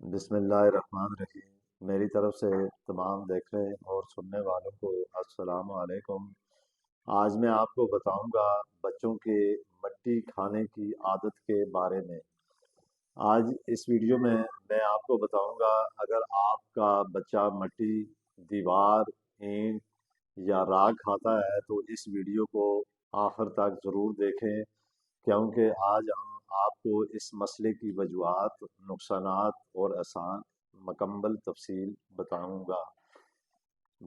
बिस्मिल्लाहिर्रहमानिर्रहीम। मेरी तरफ से तमाम देखने और सुनने वालों को अस्सलाम वालेकुम। आज मैं आपको बताऊंगा बच्चों के मट्टी खाने की आदत के बारे में। आज इस वीडियो में मैं आपको बताऊंगा, अगर आपका बच्चा मट्टी, दीवार, ईंट या राख खाता है तो इस वीडियो को आखिर तक ज़रूर देखें, क्योंकि आज हम आपको इस मसले की वजूहात, नुकसानात और आसान मुकम्मल तफसील बताऊंगा।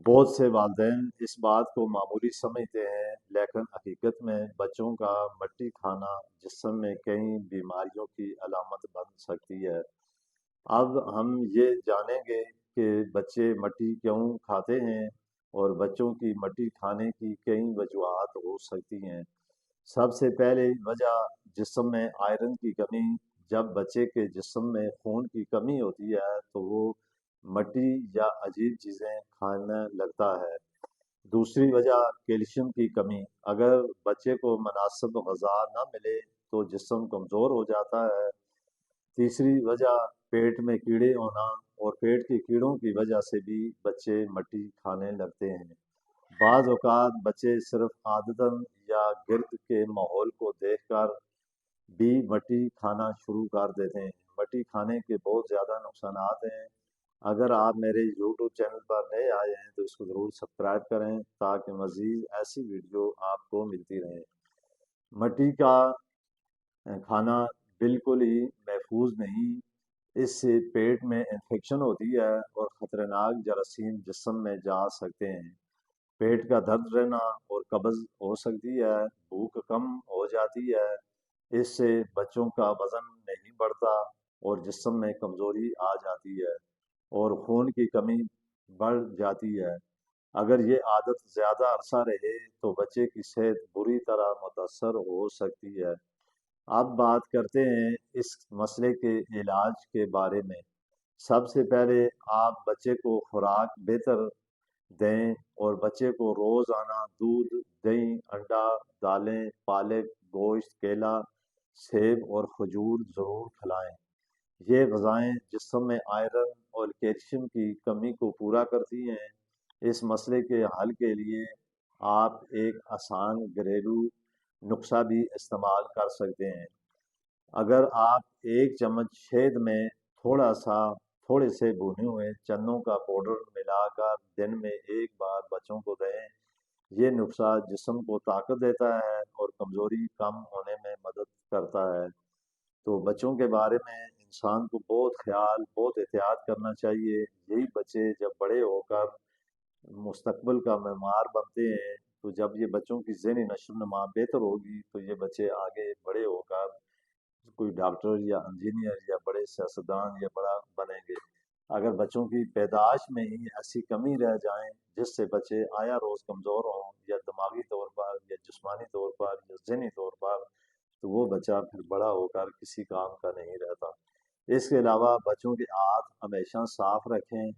बहुत से वालिदैन इस बात को मामूली समझते हैं, लेकिन हकीकत में बच्चों का मट्टी खाना जिस्म में कई बीमारियों की अलामत बन सकती है। अब हम ये जानेंगे कि बच्चे मट्टी क्यों खाते हैं और बच्चों की मट्टी खाने की कई वजूहात हो सकती हैं। सबसे पहले वजह जिस्म में आयरन की कमी। जब बच्चे के जिस्म में खून की कमी होती है तो वो मट्टी या अजीब चीज़ें खाने लगता है। दूसरी वजह कैल्शियम की कमी। अगर बच्चे को मुनासिब ग़िज़ा न मिले तो जिस्म कमज़ोर हो जाता है। तीसरी वजह पेट में कीड़े होना, और पेट के कीड़ों की वजह से भी बच्चे मट्टी खाने लगते हैं। बाज़ औक़ात बच्चे सिर्फ आदतन या गिर्द के माहौल को देखकर भी मट्टी खाना शुरू कर देते हैं। मट्टी खाने के बहुत ज़्यादा नुकसानात हैं। अगर आप मेरे यूट्यूब चैनल पर नए आए हैं तो इसको ज़रूर सब्सक्राइब करें ताकि मज़ीद ऐसी वीडियो आपको मिलती रहें। मट्टी का खाना बिल्कुल ही महफूज नहीं। इससे पेट में इन्फेक्शन होती है और ख़तरनाक जरासीम जिस्म में जा सकते हैं। पेट का दर्द रहना और कब्ज़ हो सकती है। भूख कम हो जाती है। इससे बच्चों का वज़न नहीं बढ़ता और जिस्म में कमज़ोरी आ जाती है और खून की कमी बढ़ जाती है। अगर ये आदत ज़्यादा अरसा रहे तो बच्चे की सेहत बुरी तरह मुतासर हो सकती है। अब बात करते हैं इस मसले के इलाज के बारे में। सबसे पहले आप बच्चे को खुराक बेहतर दें और बच्चे को रोज़ाना दूध, दही, अंडा, दालें, पालक, गोश्त, केला, सेब और खजूर ज़रूर खिलाएं। ये ग़िज़ाएँ जिस्म में आयरन और कैल्शियम की कमी को पूरा करती हैं। इस मसले के हल के लिए आप एक आसान घरेलू नुस्खा भी इस्तेमाल कर सकते हैं। अगर आप एक चम्मच शहद में थोड़ा सा थोड़े से भुने हुए चनों का पाउडर मिलाकर दिन में एक बार बच्चों को दें, ये नुस्खा जिस्म को ताकत देता है और कमज़ोरी कम होने में मदद करता है। तो बच्चों के बारे में इंसान को बहुत ख्याल, बहुत एहतियात करना चाहिए। यही बच्चे जब बड़े होकर मुस्तकबिल का मेमार बनते हैं, तो जब ये बच्चों की ज़हनी नशोनुमा बेहतर होगी तो ये बच्चे आगे बड़े होकर कोई डॉक्टर या इंजीनियर या बड़े सियासतदान या बड़ा बनेंगे। अगर बच्चों की पैदाश में ही ऐसी कमी रह जाए जिससे बच्चे आया रोज़ कमज़ोर हों, या दिमागी तौर पर या जिस्मानी तौर पर या ज़हनी तौर पर, तो वो बच्चा फिर बड़ा होकर किसी काम का नहीं रहता। इसके अलावा बच्चों के हाथ हमेशा साफ रखें।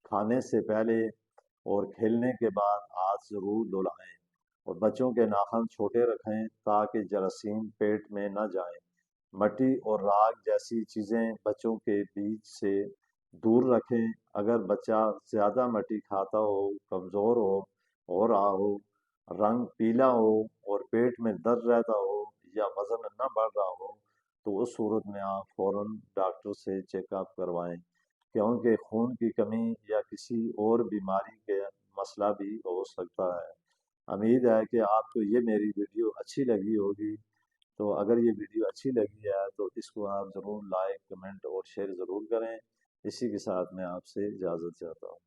खाने से पहले और खेलने के बाद हाथ ज़रूर धुलाएं और बच्चों के नाखून छोटे रखें ताकि जरासीम पेट में न जाएं। मट्टी और राख जैसी चीज़ें बच्चों के बीच से दूर रखें। अगर बच्चा ज़्यादा मट्टी खाता हो, कमज़ोर हो रहा हो, रंग पीला हो और पेट में दर्द रहता हो या वज़न न बढ़ रहा हो, तो उस सूरत में आप फ़ौरन डॉक्टर से चेकअप करवाएं, क्योंकि खून की कमी या किसी और बीमारी के मसला भी हो सकता है। उम्मीद है कि आपको ये मेरी वीडियो अच्छी लगी होगी। तो अगर ये वीडियो अच्छी लगी है तो इसको आप ज़रूर लाइक, कमेंट और शेयर ज़रूर करें। इसी के साथ मैं आपसे इजाज़त चाहता हूँ।